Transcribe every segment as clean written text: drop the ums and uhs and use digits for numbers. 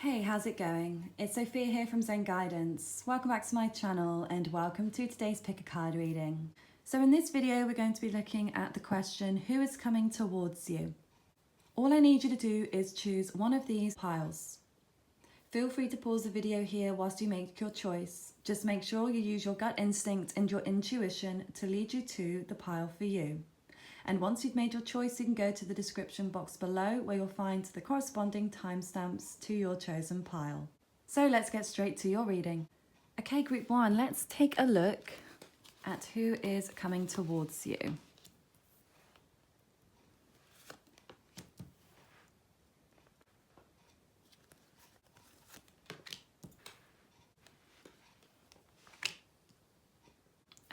Hey, how's it going? It's Sophia here from Zen Guidance. Welcome back to my channel and welcome to today's pick a card reading. So in this video, we're going to be looking at the question, who is coming towards you? All I need you to do is choose one of these piles. Feel free to pause the video here whilst you make your choice. Just make sure you use your gut instinct and your intuition to lead you to the pile for you. And once you've made your choice, you can go to the description box below where you'll find the corresponding timestamps to your chosen pile. So let's get straight to your reading. Okay, group one, let's take a look at who is coming towards you.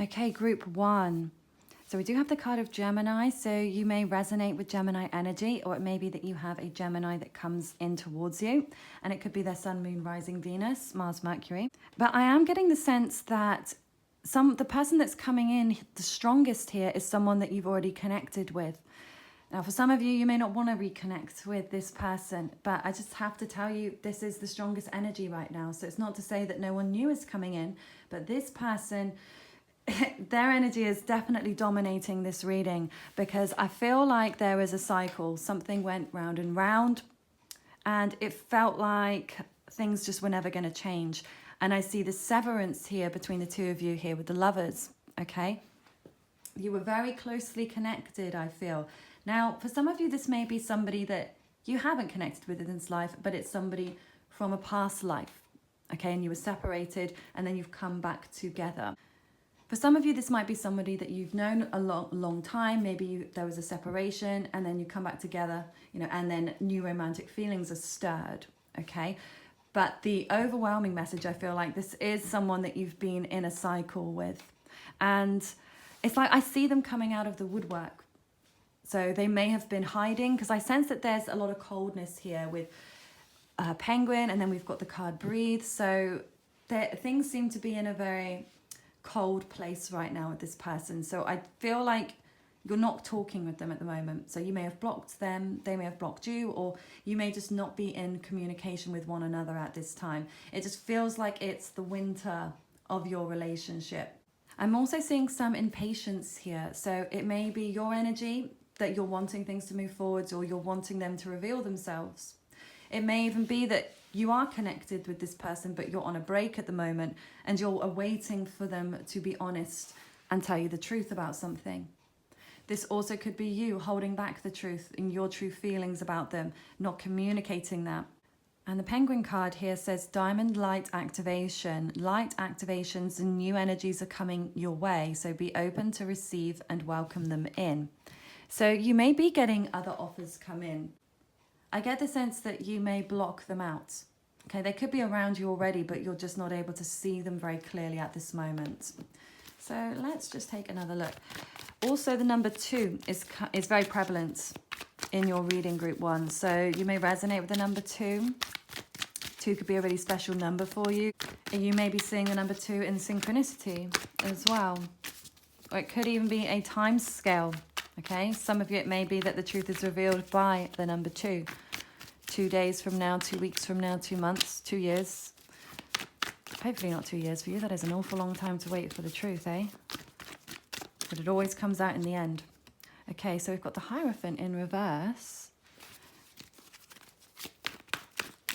Okay, group one. So we do have the card of Gemini, so you may resonate with Gemini energy, or it may be that you have a Gemini that comes in towards you, and it could be their Sun, Moon, Rising, Venus, Mars, Mercury. But I am getting the sense that the person that's coming in the strongest here is someone that you've already connected with. Now, for some of you, you may not want to reconnect with this person, but I just have to tell you, this is the strongest energy right now. So it's not to say that no one new is coming in, but this person, their energy is definitely dominating this reading, because I feel like there is a cycle. Something went round and round, and it felt like things just were never going to change. And I see the severance here between the two of you here with the Lovers, okay? You were very closely connected, I feel. Now, for some of you, this may be somebody that you haven't connected with in this life, but it's somebody from a past life, okay? And you were separated, and then you've come back together. For some of you, this might be somebody that you've known a long time. Maybe there was a separation and then you come back together, and then new romantic feelings are stirred, okay? But the overwhelming message, I feel like this is someone that you've been in a cycle with. And it's like I see them coming out of the woodwork. So they may have been hiding, because I sense that there's a lot of coldness here with Penguin, and then we've got the card Breathe. So things seem to be in a very cold place right now with this person. So I feel like you're not talking with them at the moment. So you may have blocked them, they may have blocked you, or you may just not be in communication with one another at this time. It just feels like it's the winter of your relationship. I'm also seeing some impatience here. So it may be your energy that you're wanting things to move forwards, or you're wanting them to reveal themselves. It may even be that you are connected with this person, but you're on a break at the moment and you're awaiting for them to be honest and tell you the truth about something. This also could be you holding back the truth in your true feelings about them, not communicating that. And the Penguin card here says Diamond Light Activation. Light activations and new energies are coming your way, so be open to receive and welcome them in. So you may be getting other offers come in. I get the sense that you may block them out. Okay, they could be around you already, but you're just not able to see them very clearly at this moment. So let's just take another look. Also, the number 2 is very prevalent in your reading, group 1. So you may resonate with the number 2. 2 could be a really special number for you. And you may be seeing the number 2 in synchronicity as well. Or it could even be a time scale. Okay, some of you, it may be that the truth is revealed by the number 2. 2 days from now, 2 weeks from now, 2 months, 2 years. Hopefully not 2 years for you. That is an awful long time to wait for the truth, eh? But it always comes out in the end. Okay, so we've got the Hierophant in reverse.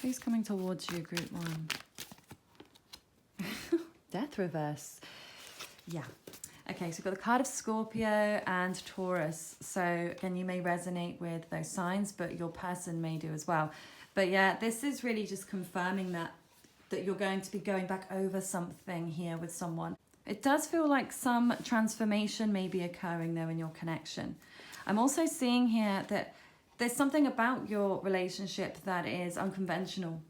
Who's coming towards you, group 1? Death reverse. Yeah. Okay, so we've got the card of Scorpio and Taurus. So again, you may resonate with those signs, but your person may do as well. But yeah, this is really just confirming that you're going to be going back over something here with someone. It does feel like some transformation may be occurring though in your connection. I'm also seeing here that there's something about your relationship that is unconventional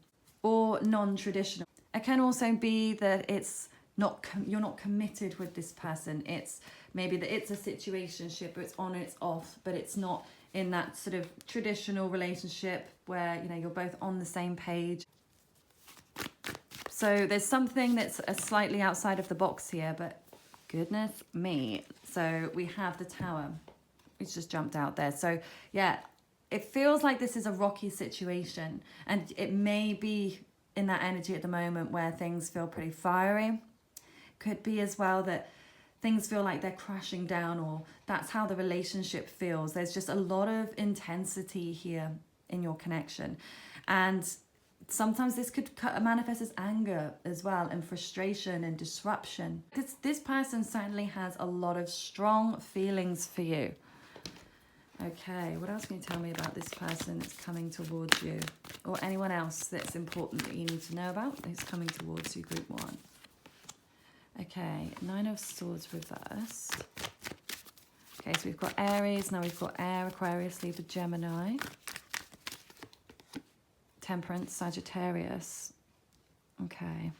or non-traditional. It can also be that you're not committed with this person. It's maybe that it's a situationship, or it's on, it's off, but it's not in that sort of traditional relationship where you're both on the same page. So there's something that's slightly outside of the box here, but goodness me. So we have the Tower. It's just jumped out there. So yeah, it feels like this is a rocky situation, and it may be in that energy at the moment where things feel pretty fiery. Could be as well that things feel like they're crashing down, or that's how the relationship feels. There's just a lot of intensity here in your connection. And sometimes this could manifest as anger as well, and frustration and disruption. This person certainly has a lot of strong feelings for you. Okay, what else can you tell me about this person that's coming towards you? Or anyone else that's important that you need to know about who's coming towards you, group 1. Okay, 9 of Swords reversed. Okay, so we've got Aries, now we've got Air, Aquarius, Libra, Gemini. Temperance, Sagittarius. Okay.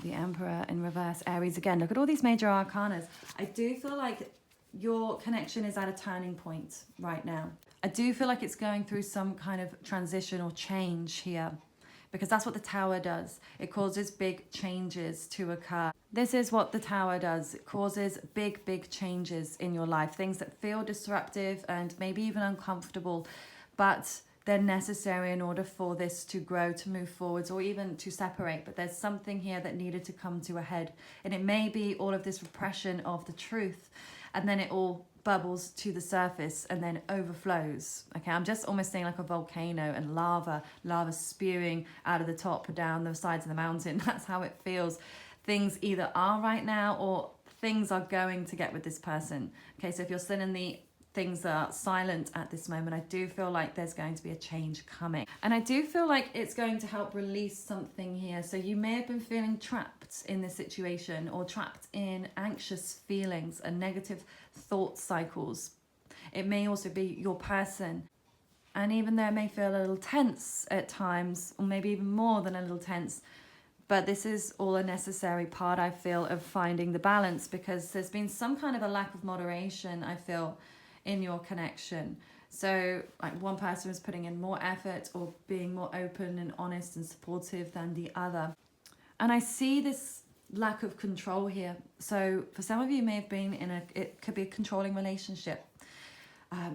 The Emperor in reverse, Aries again. Look at all these major arcanas. I do feel like your connection is at a turning point right now. I do feel like it's going through some kind of transition or change here, because that's what the Tower does. It causes big changes to occur. This is what the Tower does. It causes big changes in your life. Things that feel disruptive and maybe even uncomfortable, but they're necessary in order for this to grow, to move forwards, or even to separate. But there's something here that needed to come to a head. And it may be all of this repression of the truth, and then it all bubbles to the surface and then overflows. Okay, I'm just almost saying like a volcano, and lava spewing out of the top down the sides of the mountain. That's how it feels. Things either are right now, or things are going to get with this person. Okay, so if you're still in the things are silent at this moment, I do feel like there's going to be a change coming. And I do feel like it's going to help release something here. So you may have been feeling trapped in this situation, or trapped in anxious feelings and negative thought cycles. It may also be your person. And even though it may feel a little tense at times, or maybe even more than a little tense, but this is all a necessary part, I feel, of finding the balance, because there's been some kind of a lack of moderation, I feel, in your connection. So like one person was putting in more effort or being more open and honest and supportive than the other. And I see this lack of control here. So for some of you may have been in it could be a controlling relationship.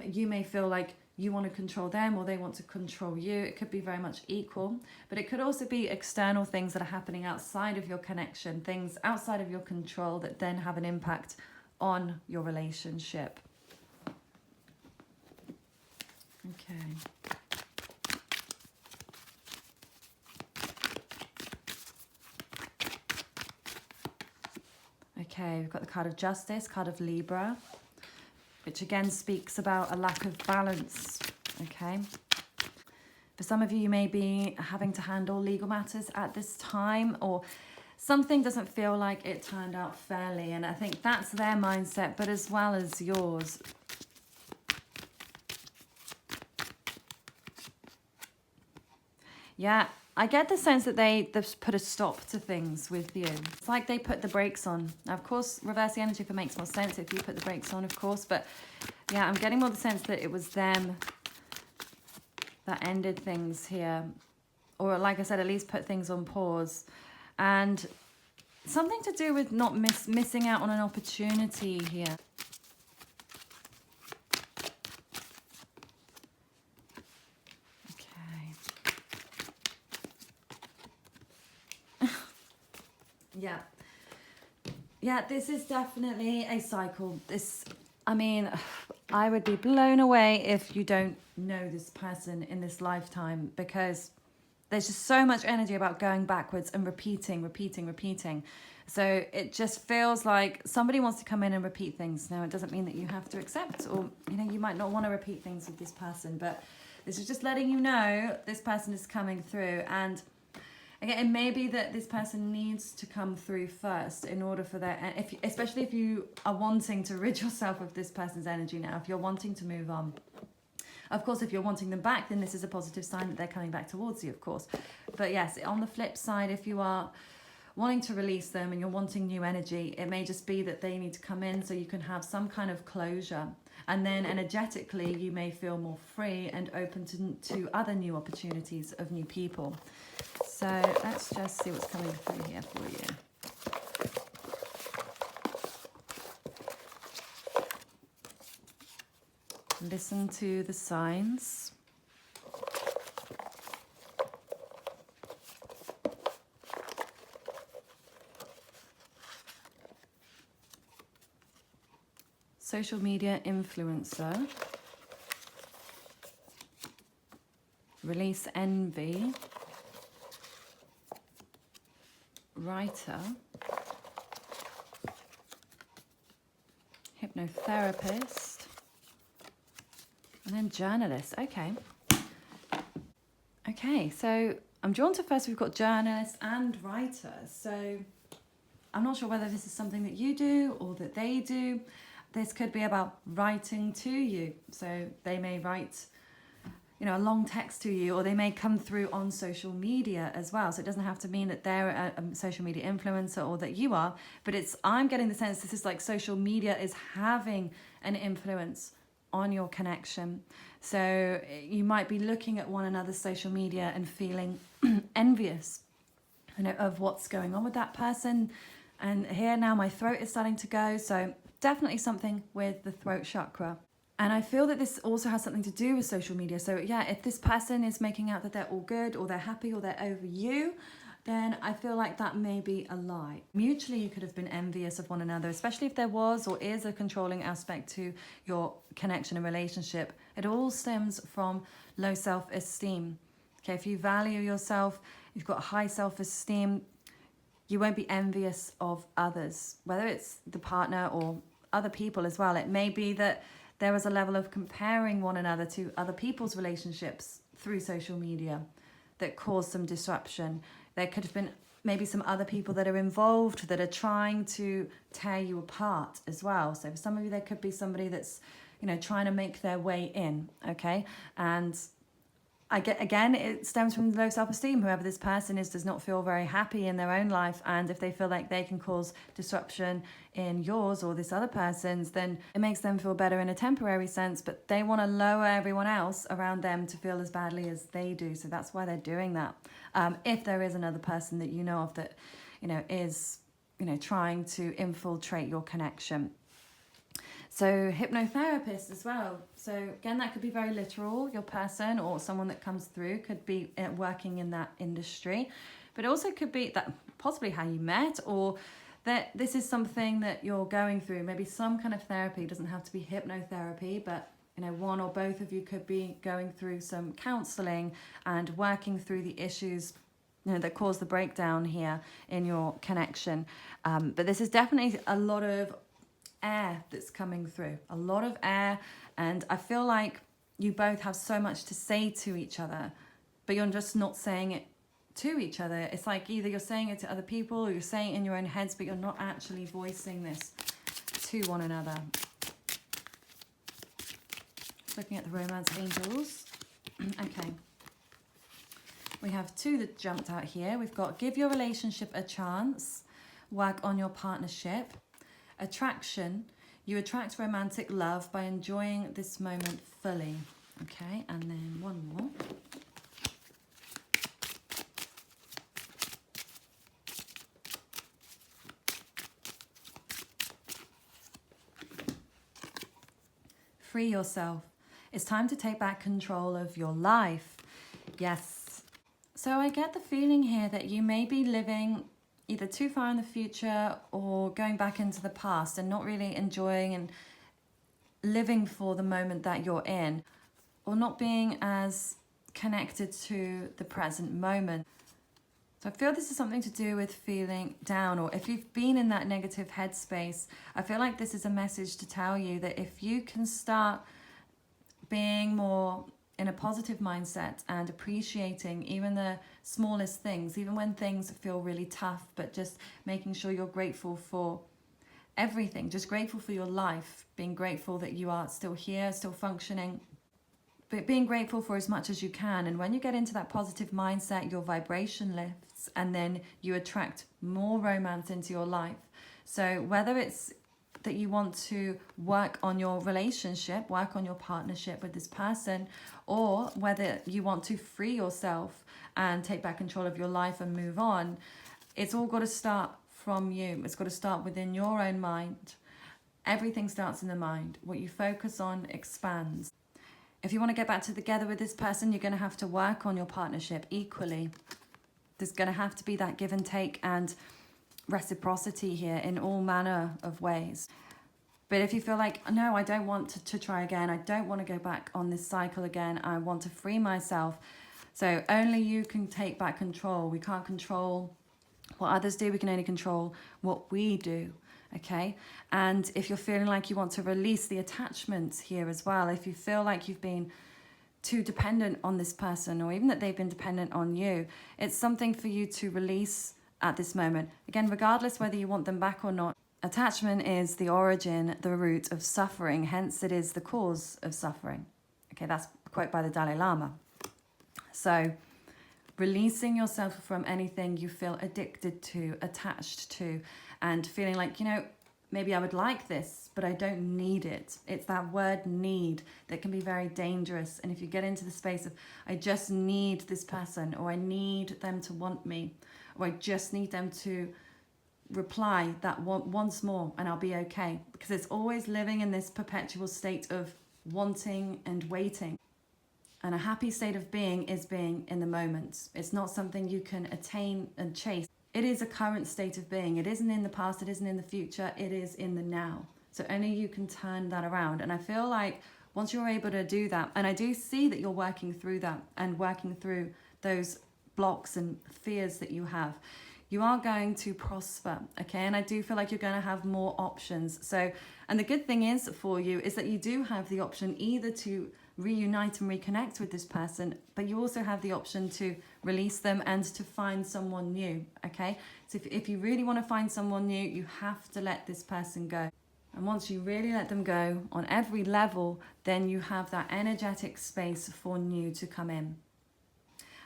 You may feel like you want to control them, or they want to control you. It could be very much equal, but it could also be external things that are happening outside of your connection, things outside of your control that then have an impact on your relationship. Okay. Okay, we've got the card of Justice, card of Libra, which again speaks about a lack of balance. Okay. For some of you, you may be having to handle legal matters at this time, or something doesn't feel like it turned out fairly. And I think that's their mindset, but as well as yours. Yeah, I get the sense that they've put a stop to things with you. It's like they put the brakes on. Now, of course, reverse the energy if it makes more sense if you put the brakes on, of course. But yeah, I'm getting more the sense that it was them that ended things here. Or like I said, at least put things on pause. And something to do with not missing out on an opportunity here. Yeah, this is definitely a cycle. I mean, I would be blown away if you don't know this person in this lifetime, because there's just so much energy about going backwards and repeating. So it just feels like somebody wants to come in and repeat things. Now, it doesn't mean that you have to accept, or, you might not want to repeat things with this person, but this is just letting you know this person is coming through. And again, it may be that this person needs to come through first in order for that, especially if you are wanting to rid yourself of this person's energy now, if you're wanting to move on. Of course, if you're wanting them back, then this is a positive sign that they're coming back towards you, of course. But yes, on the flip side, if you are wanting to release them and you're wanting new energy, it may just be that they need to come in so you can have some kind of closure. And then energetically, you may feel more free and open to other new opportunities of new people. So let's just see what's coming through here for you. listen to the signs. Social media influencer. Release envy. Writer. Hypnotherapist. And then journalist. Okay. Okay, so I'm drawn to first we've got journalists and writers. So I'm not sure whether this is something that you do or that they do. This could be about writing to you. So they may write, you know, a long text to you, or they may come through on social media as well. So it doesn't have to mean that they're a social media influencer or that you are, but I'm getting the sense this is like social media is having an influence on your connection. So you might be looking at one another's social media and feeling envious, you know, of what's going on with that person. And here now my throat is starting to go. So definitely something with the throat chakra. And I feel that this also has something to do with social media. So yeah, if this person is making out that they're all good or they're happy or they're over you, then I feel like that may be a lie. Mutually, you could have been envious of one another, especially if there was or is a controlling aspect to your connection and relationship. It all stems from low self-esteem. Okay, if you value yourself, you've got high self-esteem, you won't be envious of others, whether it's the partner or other people as well. It may be that there was a level of comparing one another to other people's relationships through social media that caused some disruption. There could have been maybe some other people that are involved that are trying to tear you apart as well. So for some of you, there could be somebody that's, you know, trying to make their way in, okay? And again, it stems from low self-esteem. Whoever this person is does not feel very happy in their own life. And if they feel like they can cause disruption in yours or this other person's, then it makes them feel better in a temporary sense. But they want to lower everyone else around them to feel as badly as they do. So that's why they're doing that. If there is another person that you know of that, you know, is, you know, trying to infiltrate your connection. So hypnotherapist as well. So again, that could be very literal. Your person or someone that comes through could be working in that industry, but it also could be that possibly how you met, or that this is something that you're going through. Maybe some kind of therapy. It doesn't have to be hypnotherapy, but you know, one or both of you could be going through some counseling and working through the issues, you know, that cause the breakdown here in your connection. But this is definitely a lot of air that's coming through, a lot of air, and I feel like you both have so much to say to each other, but you're just not saying it to each other. It's like either you're saying it to other people or you're saying it in your own heads, but you're not actually voicing this to one another. Looking at the romance angels. Okay, we have two that jumped out here. We've got give your relationship a chance, work on your partnership. Attraction, you attract romantic love by enjoying this moment fully. Okay, and then one more. Free yourself. It's time to take back control of your life. Yes. So I get the feeling here that you may be living either too far in the future or going back into the past and not really enjoying and living for the moment that you're in, or not being as connected to the present moment. So I feel this is something to do with feeling down, or if you've been in that negative headspace, I feel like this is a message to tell you that if you can start being more in a positive mindset and appreciating even the smallest things, even when things feel really tough, but just making sure you're grateful for everything, just grateful for your life, being grateful that you are still here, still functioning, but being grateful for as much as you can. And when you get into that positive mindset, your vibration lifts and then you attract more romance into your life. So whether it's that you want to work on your relationship, work on your partnership with this person, or whether you want to free yourself and take back control of your life and move on, it's all got to start from you. It's got to start within your own mind. Everything starts in the mind. What you focus on expands. If you want to get back together with this person, you're going to have to work on your partnership equally. There's going to have to be that give and take and reciprocity here in all manner of ways. But if you feel like, no, I don't want to try again, I don't want to go back on this cycle again, I want to free myself. So only you can take back control. We can't control what others do, we can only control what we do. Okay, and if you're feeling like you want to release the attachments here as well, if you feel like you've been too dependent on this person, or even that they've been dependent on you, it's something for you to release at this moment. Again, regardless whether you want them back or not, attachment is the origin, the root of suffering, hence it is the cause of suffering. Okay, that's a quote by the Dalai Lama. So releasing yourself from anything you feel addicted to, attached to, and feeling like, you know, maybe I would like this, but I don't need it. It's that word need that can be very dangerous. And if you get into the space of, I just need this person, or I need them to want me, or I just need them to reply that once more and I'll be okay. Because it's always living in this perpetual state of wanting and waiting. And a happy state of being is being in the moment. It's not something you can attain and chase. It is a current state of being. It isn't in the past, it isn't in the future, it is in the now. So only you can turn that around. And I feel like once you're able to do that, and I do see that you're working through that and working through those blocks and fears that you have, you are going to prosper, okay? And I do feel like you're going to have more options. So, and the good thing is for you is that you do have the option either to reunite and reconnect with this person, but you also have the option to release them and to find someone new, okay? So if you really want to find someone new, you have to let this person go. And once you really let them go on every level, then you have that energetic space for new to come in.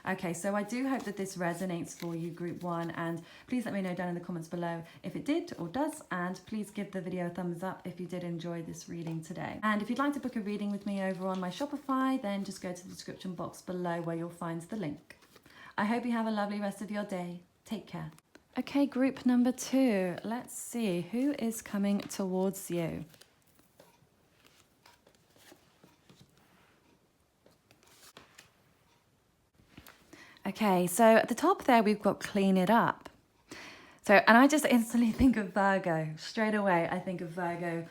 Okay, so I do hope that this resonates for you, Group 1, and please let me know down in the comments below if it did or does, and please give the video a thumbs up if you did enjoy this reading today. And if you'd like to book a reading with me over on my Shopify, then just go to the description box below where you'll find the link. I hope you have a lovely rest of your day. Take care. Okay, group number 2. Let's see who is coming towards you. Okay, so at the top there, we've got clean it up. So, and I just instantly think of Virgo. Straight away, I think of Virgo.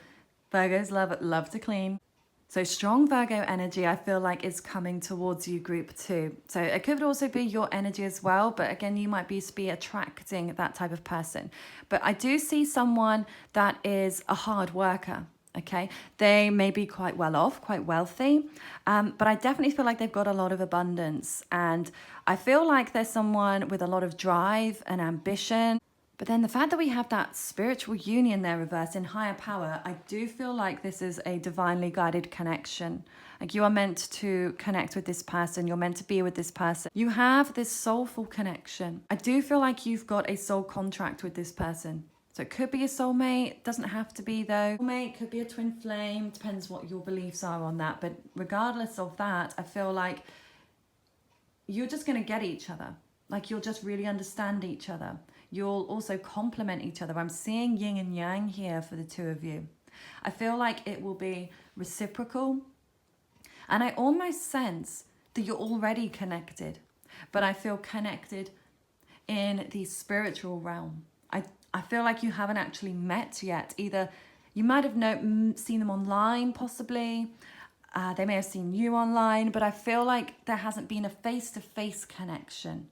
Virgos love to clean. So strong Virgo energy, I feel like, is coming towards you, Group 2. So it could also be your energy as well. But again, you might be attracting that type of person. But I do see someone that is a hard worker. Okay, they may be quite well off, quite wealthy, but I definitely feel like they've got a lot of abundance, and I feel like there's someone with a lot of drive and ambition. But then the fact that we have that spiritual union there reversed in higher power, I do feel like this is a divinely guided connection. Like you are meant to connect with this person, you're meant to be with this person. You have this soulful connection. I do feel like you've got a soul contract with this person. So it could be a soulmate, doesn't have to be though. Soulmate could be a twin flame, depends what your beliefs are on that. But regardless of that, I feel like you're just going to get each other. Like you'll just really understand each other. You'll also complement each other. I'm seeing yin and yang here for the two of you. I feel like it will be reciprocal. And I almost sense that you're already connected. But I feel connected in the spiritual realm. I feel like you haven't actually met yet. Either you might have seen them online, possibly. They may have seen you online, but I feel like there hasn't been a face-to-face connection.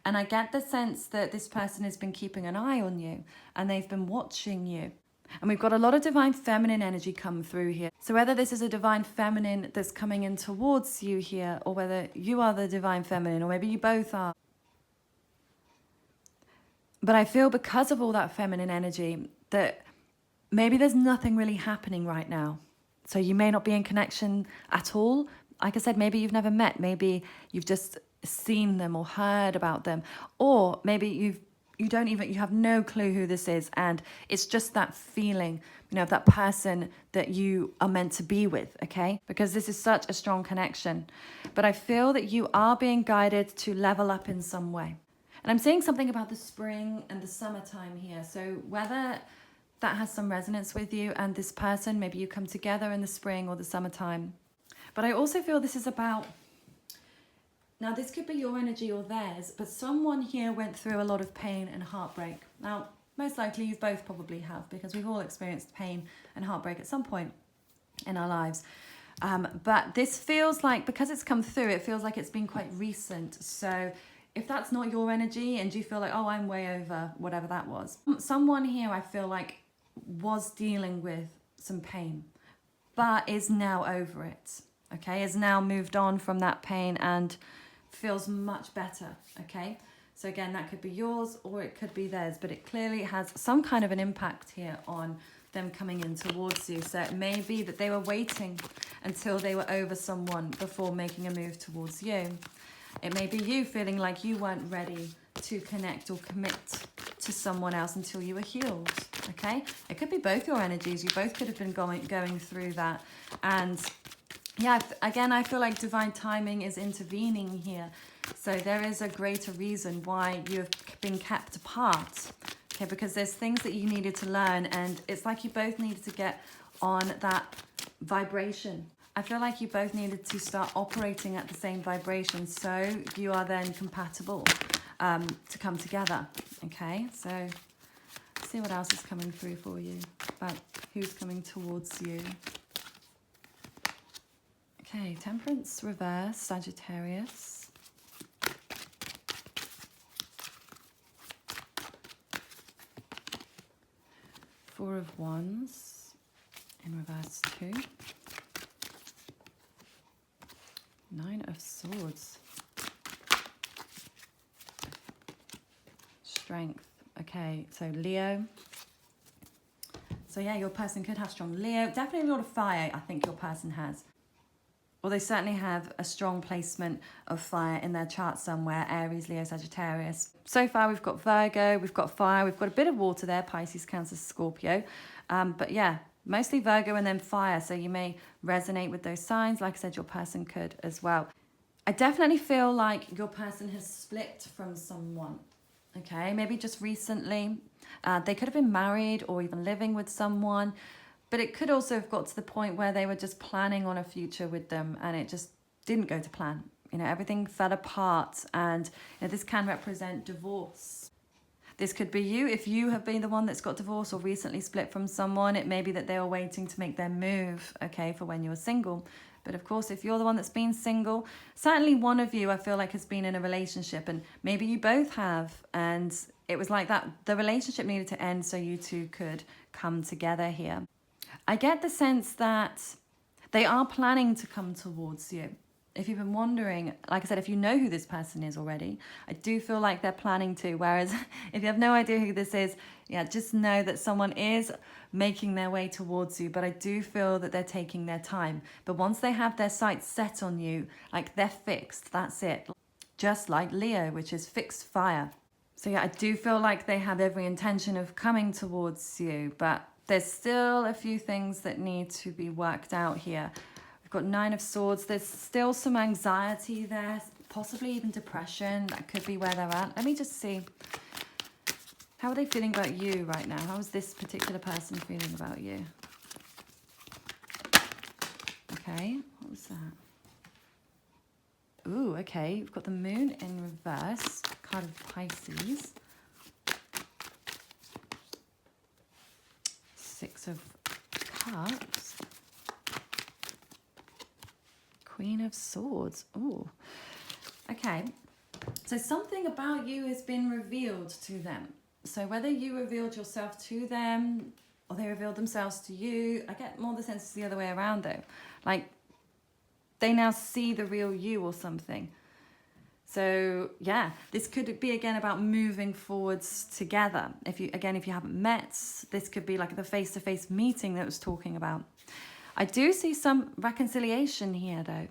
And I get the sense that this person has been keeping an eye on you and they've been watching you. And we've got a lot of divine feminine energy come through here. So whether this is a divine feminine that's coming in towards you here, or whether you are the divine feminine, or maybe you both are. But I feel because of all that feminine energy that maybe there's nothing really happening right now. So you may not be in connection at all. Like I said, maybe you've never met. Maybe you've just seen them or heard about them. Or maybe you have no clue who this is. And it's just that feeling, of that person that you are meant to be with, okay? Because this is such a strong connection. But I feel that you are being guided to level up in some way. And I'm seeing something about the spring and the summertime here. So whether that has some resonance with you and this person, maybe you come together in the spring or the summertime. But I also feel this is about, now this could be your energy or theirs, but someone here went through a lot of pain and heartbreak. Now, most likely you both probably have, because we've all experienced pain and heartbreak at some point in our lives. But this feels like, because it's come through, it feels like it's been quite recent. So if that's not your energy and you feel like, oh, I'm way over whatever that was, someone here I feel like was dealing with some pain, but is now over it, okay? Has now moved on from that pain and feels much better, okay? So again, that could be yours or it could be theirs, but it clearly has some kind of an impact here on them coming in towards you. So it may be that they were waiting until they were over someone before making a move towards you. It may be you feeling like you weren't ready to connect or commit to someone else until you were healed, okay? It could be both your energies. You both could have been going through that. And yeah, again, I feel like divine timing is intervening here. So there is a greater reason why you have been kept apart, okay? Because there's things that you needed to learn, and it's like you both needed to get on that vibration. I feel like you both needed to start operating at the same vibration, so you are then compatible to come together, okay? So let's see what else is coming through for you, about who's coming towards you. Okay, Temperance reverse, Sagittarius. Four of Wands in reverse too. Nine of Swords. Strength. Okay, so Leo. So yeah, your person could have strong Leo. Definitely a lot of fire, I think your person has. Or they certainly have a strong placement of fire in their chart somewhere. Aries, Leo, Sagittarius. So far we've got Virgo, we've got fire, we've got a bit of water there, Pisces, Cancer, Scorpio. But yeah, mostly Virgo and then fire. So you may resonate with those signs. Like I said, your person could as well. I definitely feel like your person has split from someone. Okay, maybe just recently. They could have been married or even living with someone. But it could also have got to the point where they were just planning on a future with them and it just didn't go to plan. You know, everything fell apart, and you know, this can represent divorce. This could be you. If you have been the one that's got divorced or recently split from someone, it may be that they were waiting to make their move, okay, for when you were single. But of course, if you're the one that's been single, certainly one of you, I feel like, has been in a relationship, and maybe you both have, and it was like that. The relationship needed to end so you two could come together here. I get the sense that they are planning to come towards you. If you've been wondering, like I said, if you know who this person is already, I do feel like they're planning to. Whereas if you have no idea who this is, yeah, just know that someone is making their way towards you. But I do feel that they're taking their time. But once they have their sights set on you, like they're fixed, that's it. Just like Leo, which is fixed fire. So yeah, I do feel like they have every intention of coming towards you, but there's still a few things that need to be worked out here. We've got Nine of Swords. There's still some anxiety there, possibly even depression. That could be where they're at. Let me just see. How are they feeling about you right now? How is this particular person feeling about you? Okay, what was that? Ooh, okay. We've got the Moon in reverse, card of Pisces. Six of Cups. Queen of Swords. Ooh. Okay. So something about you has been revealed to them. So whether you revealed yourself to them or they revealed themselves to you, I get more the sense it's the other way around though. Like they now see the real you or something. So yeah, this could be again about moving forwards together. If you haven't met, this could be like the face-to-face meeting that I was talking about. I do see some reconciliation here though.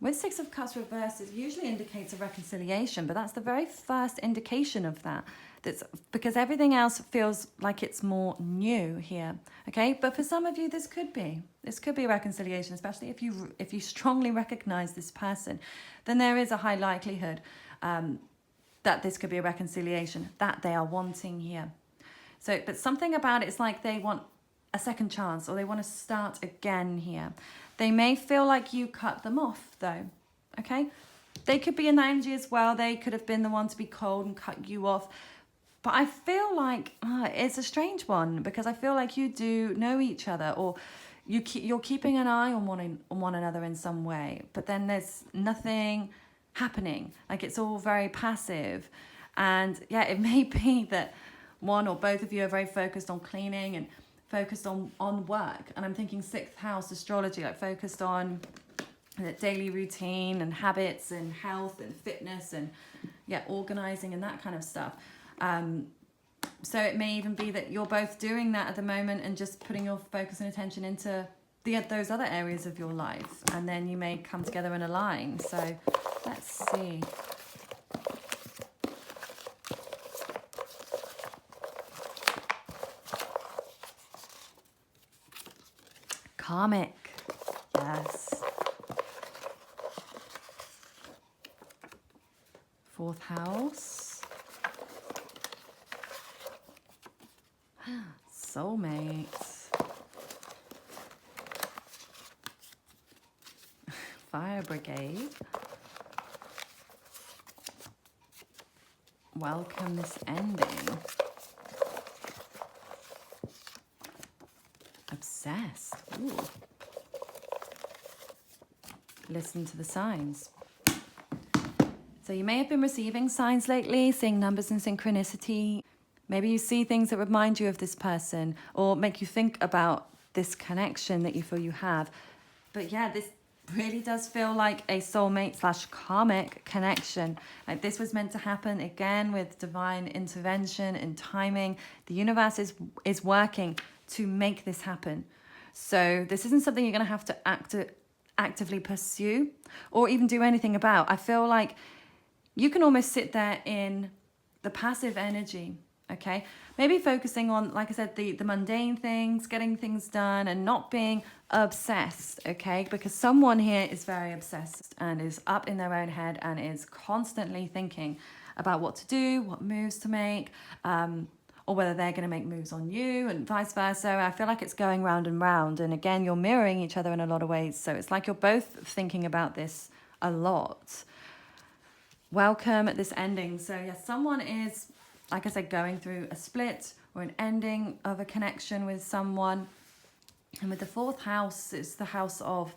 With Six of Cups reversed, it usually indicates a reconciliation, but that's the very first indication of that. That's because everything else feels like it's more new here, okay? But for some of you, this could be reconciliation, especially if you strongly recognize this person, then there is a high likelihood that this could be a reconciliation that they are wanting here. So, but something about it's like they want a second chance or they want to start again here. They may feel like you cut them off though, okay? They could be in that energy as well. They could have been the one to be cold and cut you off. But I feel like it's a strange one, because I feel like you do know each other, or you're keeping an eye on one another in some way. But then there's nothing happening. Like, it's all very passive. And yeah, it may be that one or both of you are very focused on cleaning and focused on work. And I'm thinking 6th house astrology, like focused on daily routine and habits and health and fitness and yeah, organizing and that kind of stuff. So it may even be that you're both doing that at the moment and just putting your focus and attention into those other areas of your life, and then you may come together and align. So let's see. Karmic, yes. 4th house. Soulmates. Fire brigade. Welcome this ending. Obsessed. Ooh. Listen to the signs. So you may have been receiving signs lately, seeing numbers and synchronicity. Maybe you see things that remind you of this person or make you think about this connection that you feel you have. But yeah, this really does feel like a soulmate / karmic connection. Like, this was meant to happen again with divine intervention and timing. The universe is working to make this happen. So this isn't something you're going to have to actively pursue or even do anything about. I feel like you can almost sit there in the passive energy, okay? Maybe focusing on, like I said, the mundane things, getting things done and not being obsessed, okay? Because someone here is very obsessed and is up in their own head and is constantly thinking about what to do, what moves to make, or whether they're going to make moves on you and vice versa. I feel like it's going round and round. And again, you're mirroring each other in a lot of ways. So it's like you're both thinking about this a lot. Welcome at this ending. So yeah, someone is, like I said, going through a split or an ending of a connection with someone. And with the 4th house, it's the house of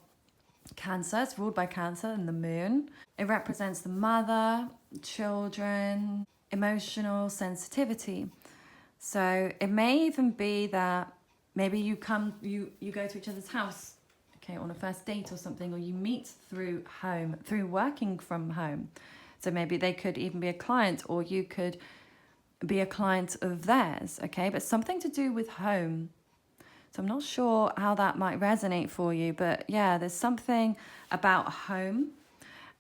Cancer. It's ruled by Cancer and the moon. It represents the mother, children, emotional sensitivity. So it may even be that maybe you go to each other's house, okay, on a first date or something, or you meet through home, through working from home. So maybe they could even be a client, or you could be a client of theirs, okay? But something to do with home. So I'm not sure how that might resonate for you, but yeah, there's something about home.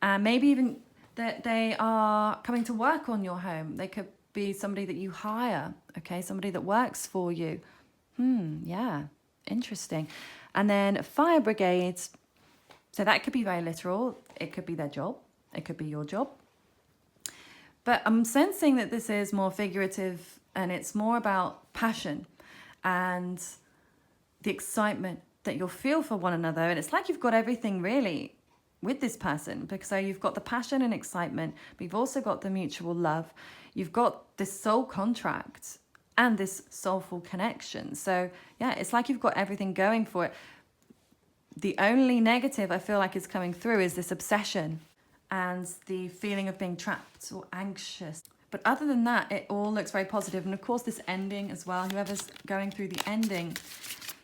And maybe even that they are coming to work on your home. They could be somebody that you hire, okay? Somebody that works for you. Yeah, interesting. And then fire brigades. So that could be very literal. It could be their job. It could be your job. But I'm sensing that this is more figurative, and it's more about passion and the excitement that you'll feel for one another. And it's like you've got everything really with this person, because so you've got the passion and excitement, but you've also got the mutual love. You've got this soul contract and this soulful connection. So yeah, it's like you've got everything going for it. The only negative I feel like is coming through is this obsession and the feeling of being trapped or anxious. But other than that, it all looks very positive. And of course, this ending as well, whoever's going through the ending,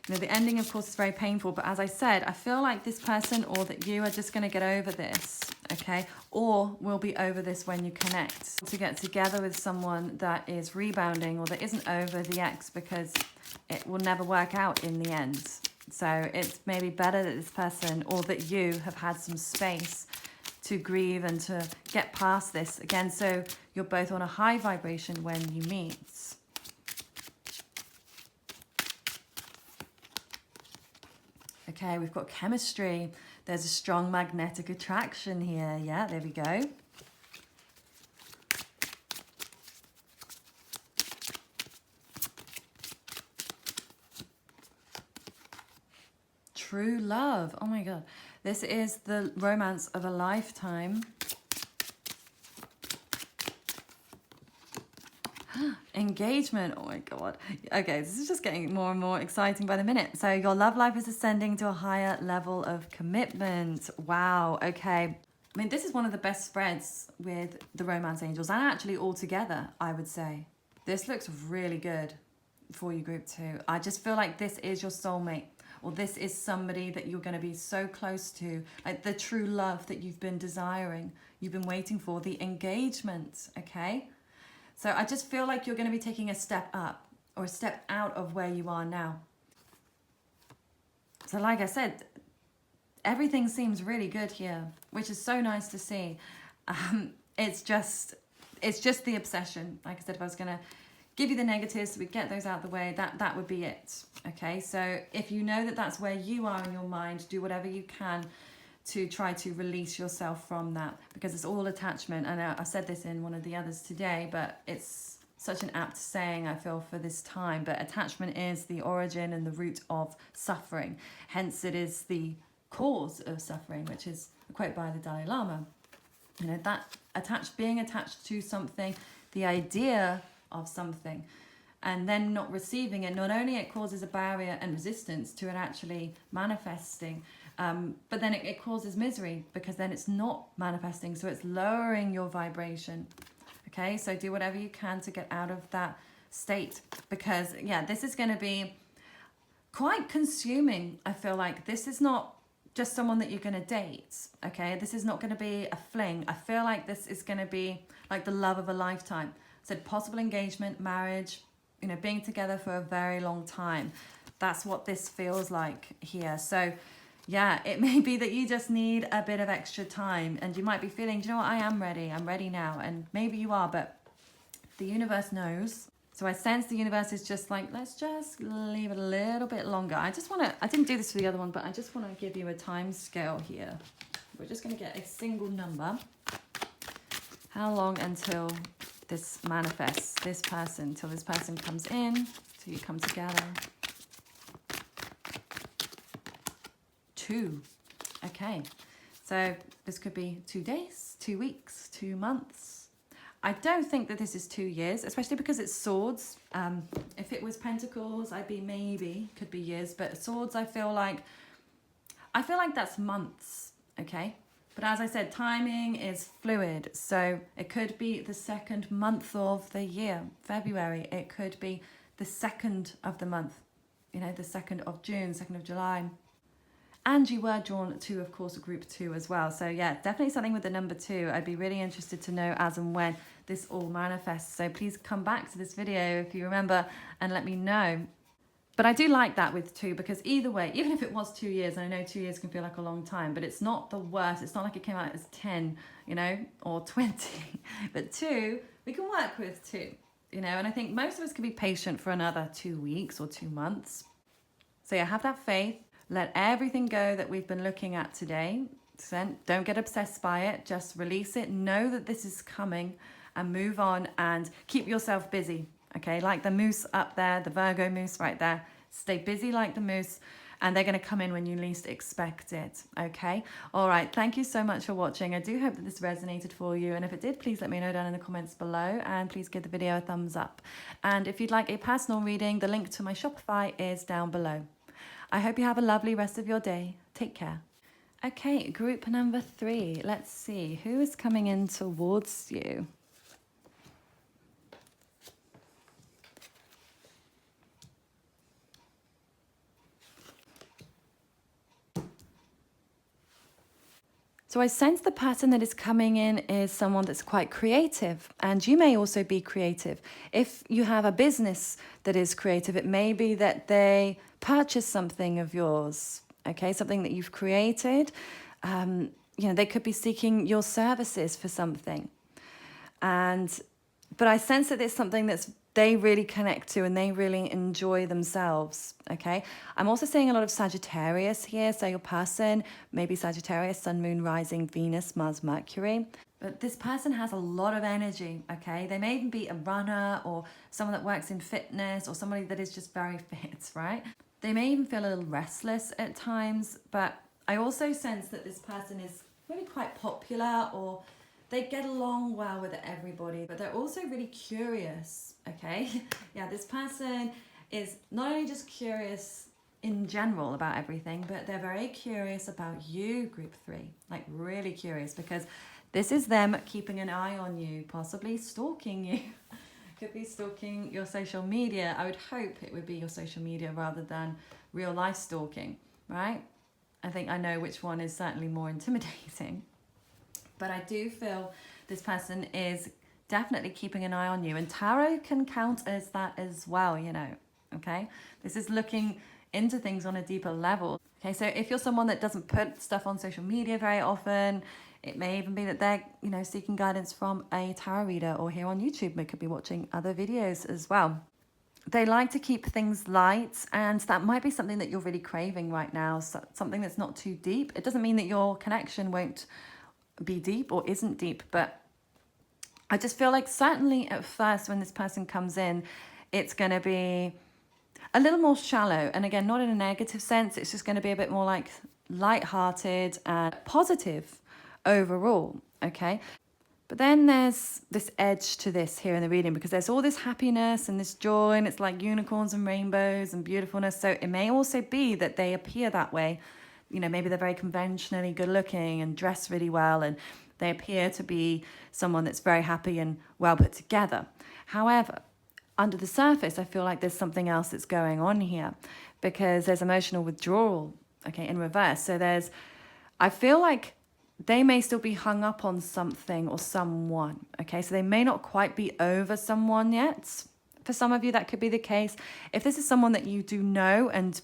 you know, the ending, of course, is very painful. But as I said, I feel like this person or that you are just going to get over this, okay? Or will be over this when you connect. To get together with someone that is rebounding or that isn't over the ex, because it will never work out in the end. So it's maybe better that this person or that you have had some space to grieve and to get past this again, so you're both on a high vibration when you meet. Okay, we've got chemistry. There's a strong magnetic attraction here. Yeah, there we go. true love. Oh my God. This is the romance of a lifetime. Engagement. Oh my God. Okay, this is just getting more and more exciting by the minute. So your love life is ascending to a higher level of commitment. Wow. Okay. I mean, this is one of the best spreads with the romance angels, and actually all together, I would say. This looks really good for you, group 2. I just feel like this is your soulmate, or this is somebody that you're going to be so close to, like the true love that you've been desiring, you've been waiting for, the engagement, okay? So I just feel like you're going to be taking a step up or a step out of where you are now. So like I said, everything seems really good here, which is so nice to see. It's just the obsession. Like I said, if I was going to give you the negatives, so we get those out of the way, that would be it. Okay, so if you know that that's where you are in your mind, do whatever you can to try to release yourself from that, because it's all attachment. And I said this in one of the others today, but it's such an apt saying, I feel, for this time. But attachment is the origin and the root of suffering. Hence, it is the cause of suffering, which is a quote by the Dalai Lama. You know, that being attached to something, the idea of something, and then not receiving it, not only it causes a barrier and resistance to it actually manifesting, but then it causes misery, because then it's not manifesting, so it's lowering your vibration. Okay, so do whatever you can to get out of that state, because yeah, this is going to be quite consuming. I feel like this is not just someone that you're going to date, okay? This is not going to be a fling. I feel like this is going to be like the love of a lifetime. Said possible engagement, marriage, you know, being together for a very long time. That's what this feels like here. So yeah, it may be that you just need a bit of extra time, and you might be feeling, do you know what, I am ready. I'm ready now. And maybe you are, but the universe knows. So I sense the universe is just like, let's just leave it a little bit longer. I didn't do this for the other one, but I just want to give you a time scale here. We're just going to get a single number. How long until this manifests, this person, till this person comes in, till you come together? 2. Okay, so this could be 2 days, 2 weeks, 2 months. I don't think that this is 2 years, especially because it's swords. If it was pentacles, could be years, but swords, I feel like that's months, okay? But as I said, timing is fluid, so it could be the 2nd month of the year, February. It could be the 2nd of the month, you know, the 2nd of June, 2nd of July. And you were drawn to, of course, group 2 as well. So yeah, definitely something with the number 2. I'd be really interested to know as and when this all manifests. So please come back to this video if you remember and let me know. But I do like that with 2, because either way, even if it was 2 years, and I know 2 years can feel like a long time, but it's not the worst. It's not like it came out as 10, you know, or 20. But 2, we can work with 2, you know, and I think most of us can be patient for another 2 weeks or 2 months. So yeah, have that faith. Let everything go that we've been looking at today. Don't get obsessed by it. Just release it. Know that this is coming and move on, and keep yourself busy. Okay, like the moose up there, the Virgo moose right there. Stay busy like the moose, and they're going to come in when you least expect it. Okay, all right. Thank you so much for watching. I do hope that this resonated for you, and if it did, please let me know down in the comments below, and please give the video a thumbs up. And if you'd like a personal reading, the link to my Shopify is down below. I hope you have a lovely rest of your day. Take care. Okay, group number 3. Let's see who is coming in towards you. So I sense the pattern that is coming in is someone that's quite creative, and you may also be creative. If you have a business that is creative, it may be that they purchase something of yours, okay, something that you've created. You know, they could be seeking your services for something. But I sense that it's something that's they really connect to and they really enjoy themselves, okay? I'm also seeing a lot of Sagittarius here, so your person, maybe Sagittarius, Sun, Moon, Rising, Venus, Mars, Mercury. But this person has a lot of energy, okay? They may even be a runner or someone that works in fitness or somebody that is just very fit, right? They may even feel a little restless at times, but I also sense that this person is really quite popular, or they get along well with everybody, but they're also really curious, okay? Yeah, this person is not only just curious in general about everything, but they're very curious about you, group 3, like really curious, because this is them keeping an eye on you, possibly stalking you. Could be stalking your social media. I would hope it would be your social media rather than real life stalking, right? I think I know which one is certainly more intimidating. But I do feel this person is definitely keeping an eye on you. And tarot can count as that as well, you know, okay? This is looking into things on a deeper level. Okay, so if you're someone that doesn't put stuff on social media very often, it may even be that they're, you know, seeking guidance from a tarot reader, or here on YouTube, they could be watching other videos as well. They like to keep things light, and that might be something that you're really craving right now, so something that's not too deep. It doesn't mean that your connection won't be deep or isn't deep, but I just feel like certainly at first when this person comes in, it's going to be a little more shallow. And again, not in a negative sense, it's just going to be a bit more like light-hearted and positive overall, okay? But then there's this edge to this here in the reading, because there's all this happiness and this joy, and it's like unicorns and rainbows and beautifulness. So it may also be that they appear that way. You know, maybe they're very conventionally good looking and dress really well, and they appear to be someone that's very happy and well put together. However, under the surface, I feel like there's something else that's going on here, because there's emotional withdrawal, okay, in reverse. So I feel like they may still be hung up on something or someone, okay? So they may not quite be over someone yet. For some of you, that could be the case. If this is someone that you do know, and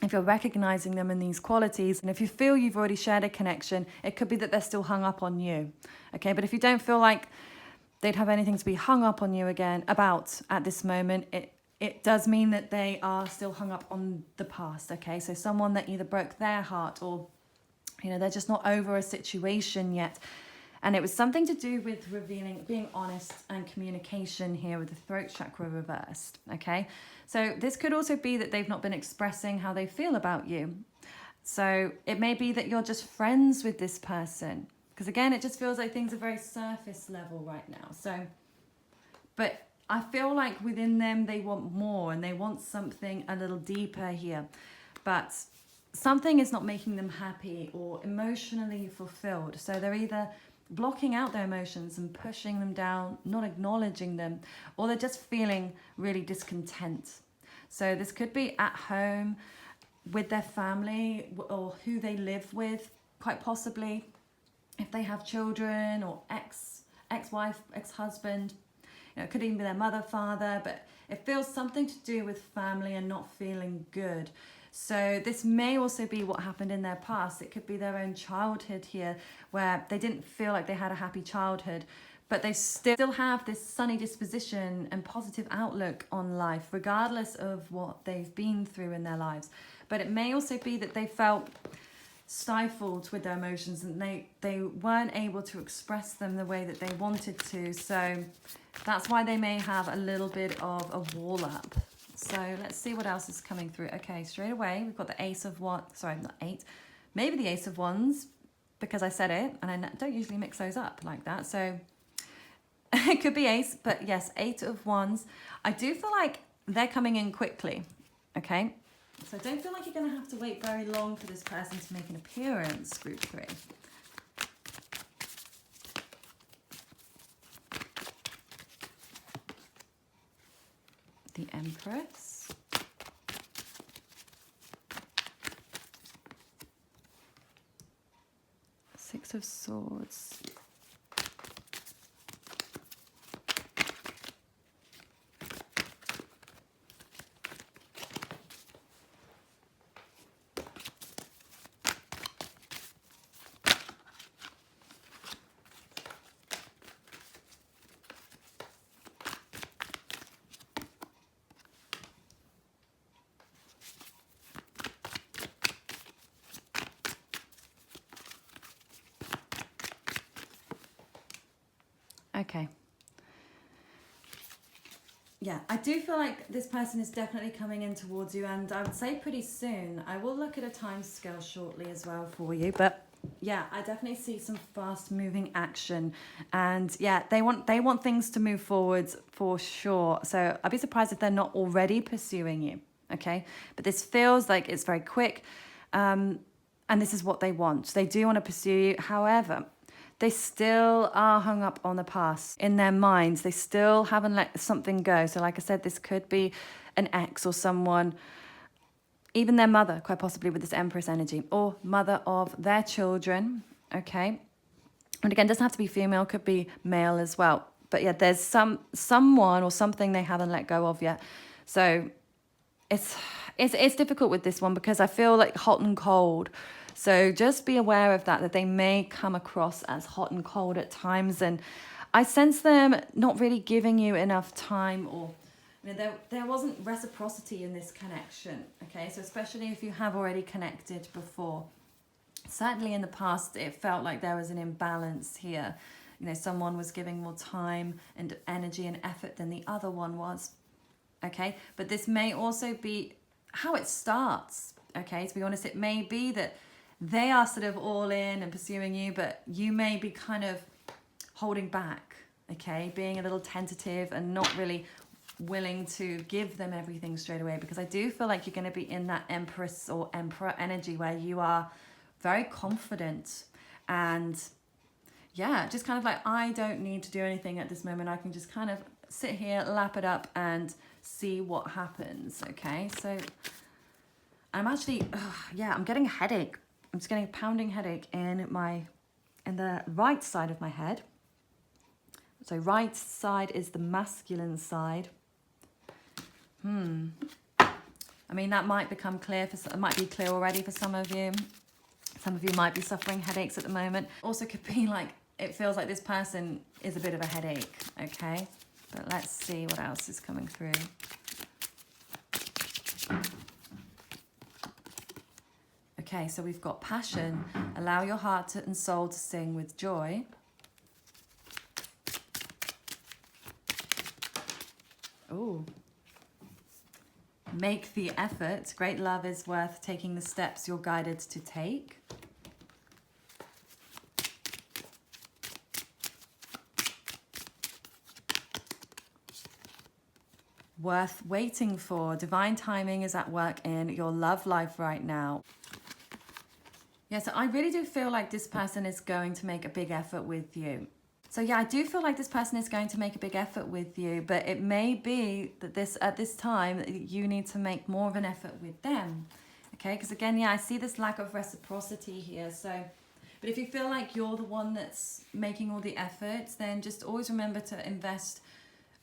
if you're recognizing them in these qualities, and if you feel you've already shared a connection, it could be that they're still hung up on you, okay? But if you don't feel like they'd have anything to be hung up on you again about at this moment, it does mean that they are still hung up on the past, okay? So someone that either broke their heart, or, you know, they're just not over a situation yet. And it was something to do with revealing, being honest, and communication here with the throat chakra reversed, okay? So this could also be that they've not been expressing how they feel about you. So it may be that you're just friends with this person, because again, it just feels like things are very surface level right now. So, but I feel like within them, they want more, and they want something a little deeper here. But something is not making them happy or emotionally fulfilled. So they're either blocking out their emotions and pushing them down, not acknowledging them, or they're just feeling really discontent. So this could be at home with their family, or who they live with, quite possibly, if they have children, or ex-wife, ex-husband. You know, it could even be their mother, father, but it feels something to do with family and not feeling good. So this may also be what happened in their past. It could be their own childhood here, where they didn't feel like they had a happy childhood, but they still have this sunny disposition and positive outlook on life, regardless of what they've been through in their lives. But it may also be that they felt stifled with their emotions, and they weren't able to express them the way that they wanted to. So that's why they may have a little bit of a wall up. So let's see what else is coming through. Okay, straight away, we've got the Ace of Wands. Sorry, not 8. Maybe the Ace of Wands, because I said it, and I don't usually mix those up like that. So it could be Ace, but yes, 8 of Wands. I do feel like they're coming in quickly, okay? So don't feel like you're going to have to wait very long for this person to make an appearance, group 3. The Empress. Six of Swords. Okay. Yeah, I do feel like this person is definitely coming in towards you, and I would say pretty soon. I will look at a time scale shortly as well for you, but yeah, I definitely see some fast moving action, and yeah, they want things to move forwards for sure. So I'd be surprised if they're not already pursuing you. Okay, but this feels like it's very quick, and this is what they want. They do want to pursue you. However, they still are hung up on the past in their minds. They still haven't let something go. So like I said, this could be an ex or someone, even their mother, quite possibly with this Empress energy, or mother of their children, okay? And again, doesn't have to be female, could be male as well. But yeah, there's someone or something they haven't let go of yet. So it's difficult with this one because I feel like hot and cold. So just be aware of that they may come across as hot and cold at times. And I sense them not really giving you enough time, or there wasn't reciprocity in this connection. Okay, so especially if you have already connected before. Certainly in the past, it felt like there was an imbalance here. Someone was giving more time and energy and effort than the other one was. Okay, but this may also be how it starts. Okay, to be honest, it may be that they are sort of all in and pursuing you, but you may be kind of holding back, okay, being a little tentative and not really willing to give them everything straight away, because I do feel like you're going to be in that Empress or Emperor energy where you are very confident and yeah, just kind of like, I don't need to do anything at this moment. I can just kind of sit here, lap it up and see what happens. Okay, so I'm actually, I'm getting a headache. I'm just getting a pounding headache in the right side of my head. So right side is the masculine side. I mean, that might become clear it might be clear already for some of you. Some of you might be suffering headaches at the moment. Also could be like, it feels like this person is a bit of a headache, okay? But let's see what else is coming through. Okay, so we've got passion. Allow your heart and soul to sing with joy. Ooh. Make the effort. Great love is worth taking the steps you're guided to take. Worth waiting for. Divine timing is at work in your love life right now. Yeah, so I really do feel like this person is going to make a big effort with you. So yeah, I do feel like this person is going to make a big effort with you, but it may be that at this time, you need to make more of an effort with them. Okay, because again, yeah, I see this lack of reciprocity here. So, but if you feel like you're the one that's making all the efforts, then just always remember to invest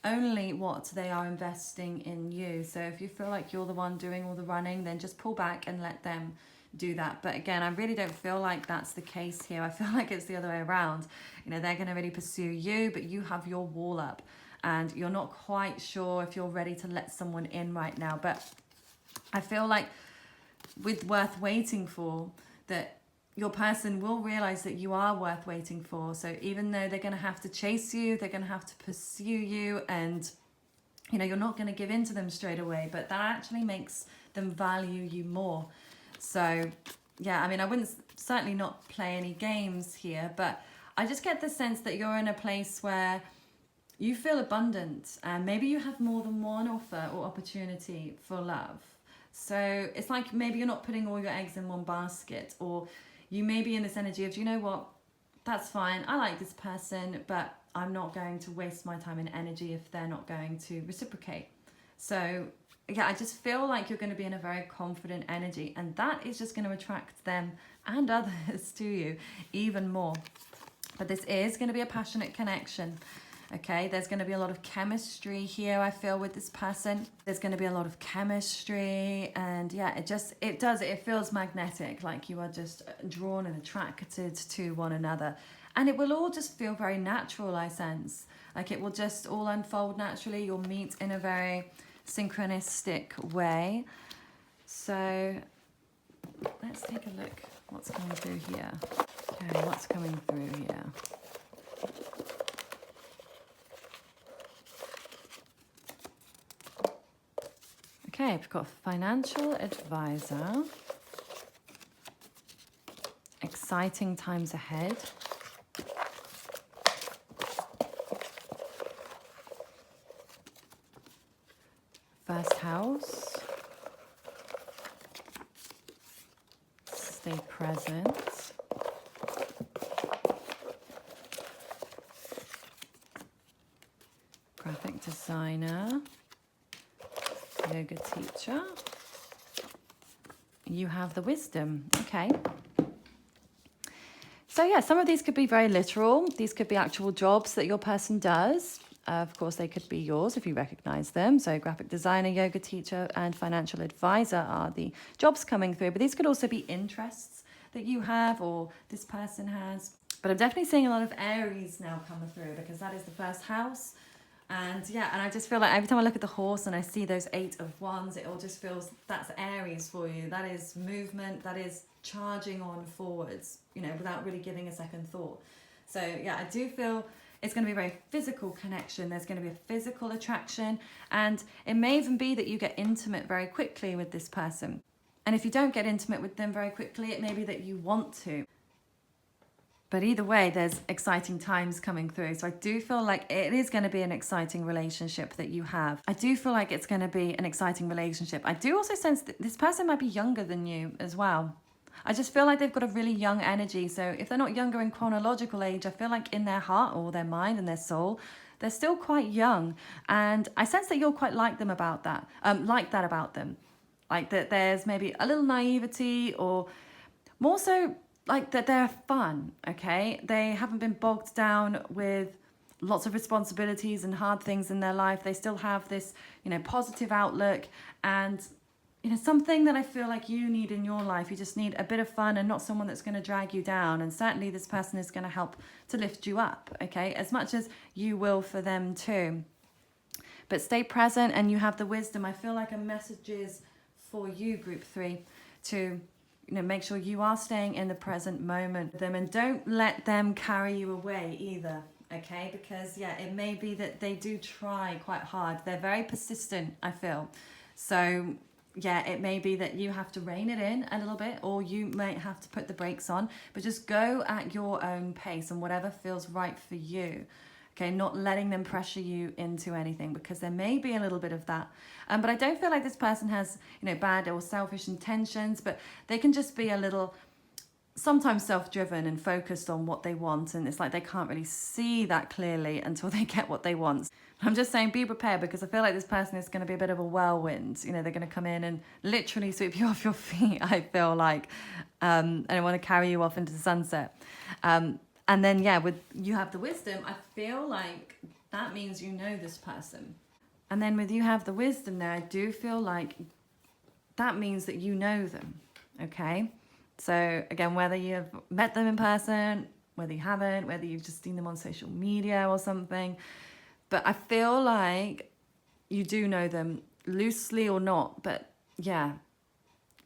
only what they are investing in you. So if you feel like you're the one doing all the running, then just pull back and let them do that. But again, I really don't feel like that's the case here. I feel like it's the other way around. They're going to really pursue you, but you have your wall up and you're not quite sure if you're ready to let someone in right now. But I feel like with worth waiting for, that your person will realize that you are worth waiting for. So even though they're going to have to chase you, they're going to have to pursue you, and you're not going to give in to them straight away, but that actually makes them value you more. So yeah, I mean, I wouldn't certainly not play any games here, but I just get the sense that you're in a place where you feel abundant and maybe you have more than one offer or opportunity for love. So it's like maybe you're not putting all your eggs in one basket, or you may be in this energy of, you know what, that's fine, I like this person, but I'm not going to waste my time and energy if they're not going to reciprocate. So yeah, I just feel like you're going to be in a very confident energy, and that is just going to attract them and others to you even more. But this is going to be a passionate connection. Okay, there's going to be a lot of chemistry here, I feel, with this person. There's going to be a lot of chemistry, and yeah, it feels magnetic, like you are just drawn and attracted to one another. And it will all just feel very natural, I sense. Like it will just all unfold naturally. You'll meet in a very synchronistic way. So let's take a look what's coming through here. Okay, what's coming through here? Okay, we've got financial advisor. Exciting times ahead. First house. Stay present. Graphic designer. Yoga teacher. You have the wisdom. Okay. So yeah, some of these could be very literal. These could be actual jobs that your person does. Of course, they could be yours if you recognize them. So graphic designer, yoga teacher, and financial advisor are the jobs coming through. But these could also be interests that you have or this person has. But I'm definitely seeing a lot of Aries now coming through because that is the first house. And yeah, and I just feel like every time I look at the horse and I see those 8 of Wands, it all just feels that's Aries for you. That is movement, that is charging on forwards, you know, without really giving a second thought. So yeah, I do feel it's going to be a very physical connection. There's going to be a physical attraction, and it may even be that you get intimate very quickly with this person. And if you don't get intimate with them very quickly, it may be that you want to. But either way, there's exciting times coming through. So I do feel like it is going to be an exciting relationship that you have. I do feel like it's going to be an exciting relationship. I do also sense that this person might be younger than you as well. I just feel like they've got a really young energy. So if they're not younger in chronological age, I feel like in their heart or their mind and their soul, they're still quite young. And I sense that you'll quite like them about that, about them. Like that there's maybe a little naivety, or more so like that they're fun, okay? They haven't been bogged down with lots of responsibilities and hard things in their life. They still have this, you know, positive outlook, and, you know, something that I feel like you need in your life. You just need a bit of fun and not someone that's going to drag you down. And certainly this person is going to help to lift you up, okay? As much as you will for them too. But stay present, and you have the wisdom. I feel like a message is for you, group 3, to, you know, make sure you are staying in the present moment with them, and don't let them carry you away either, okay? Because yeah, it may be that they do try quite hard. They're very persistent, I feel. So yeah, it may be that you have to rein it in a little bit, or you might have to put the brakes on, but just go at your own pace and whatever feels right for you. Okay, not letting them pressure you into anything, because there may be a little bit of that. But I don't feel like this person has, you know, bad or selfish intentions, but they can just be a little, sometimes self-driven and focused on what they want. And it's like they can't really see that clearly until they get what they want. I'm just saying, be prepared, because I feel like this person is going to be a bit of a whirlwind. You know, they're going to come in and literally sweep you off your feet, I feel like, and I want to carry you off into the sunset. And then, yeah, with you have the wisdom, I feel like that means you know this person. And then with you have the wisdom there, I do feel like that means that you know them, okay? So again, whether you've met them in person, whether you haven't, whether you've just seen them on social media or something, but I feel like you do know them, loosely or not, but yeah,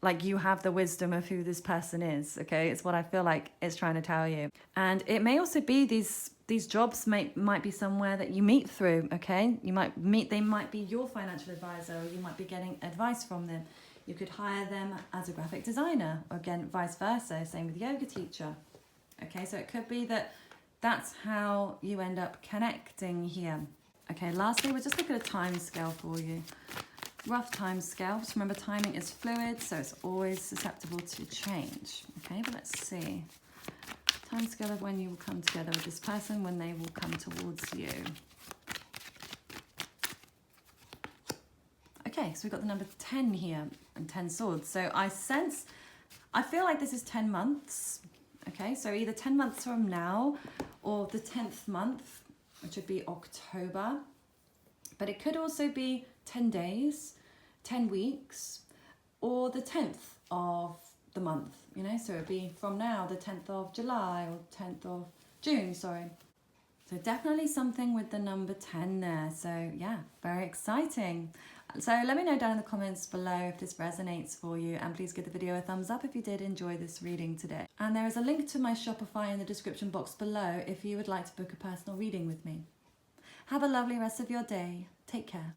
like you have the wisdom of who this person is, okay? It's what I feel like it's trying to tell you. And it may also be these jobs might be somewhere that you meet through, okay? You might meet, they might be your financial advisor, or you might be getting advice from them. You could hire them as a graphic designer, or again, vice versa, same with yoga teacher. Okay, so it could be that that's how you end up connecting here. Okay, lastly, we'll just look at a time scale for you. Rough time scale. Just remember, timing is fluid, so it's always susceptible to change. Okay, but let's see. Time scale of when you will come together with this person, when they will come towards you. Okay, so we've got the number 10 here, and 10 swords. So I feel like this is 10 months. Okay, so either 10 months from now, or the 10th month, which would be October. But it could also be 10 days, 10 weeks, or the 10th of the month, you know, so it'd be from now, the 10th of July, or 10th of June, sorry. So definitely something with the number 10 there. So yeah, very exciting. So let me know down in the comments below if this resonates for you, and please give the video a thumbs up if you did enjoy this reading today. And there is a link to my Shopify in the description box below if you would like to book a personal reading with me. Have a lovely rest of your day. Take care.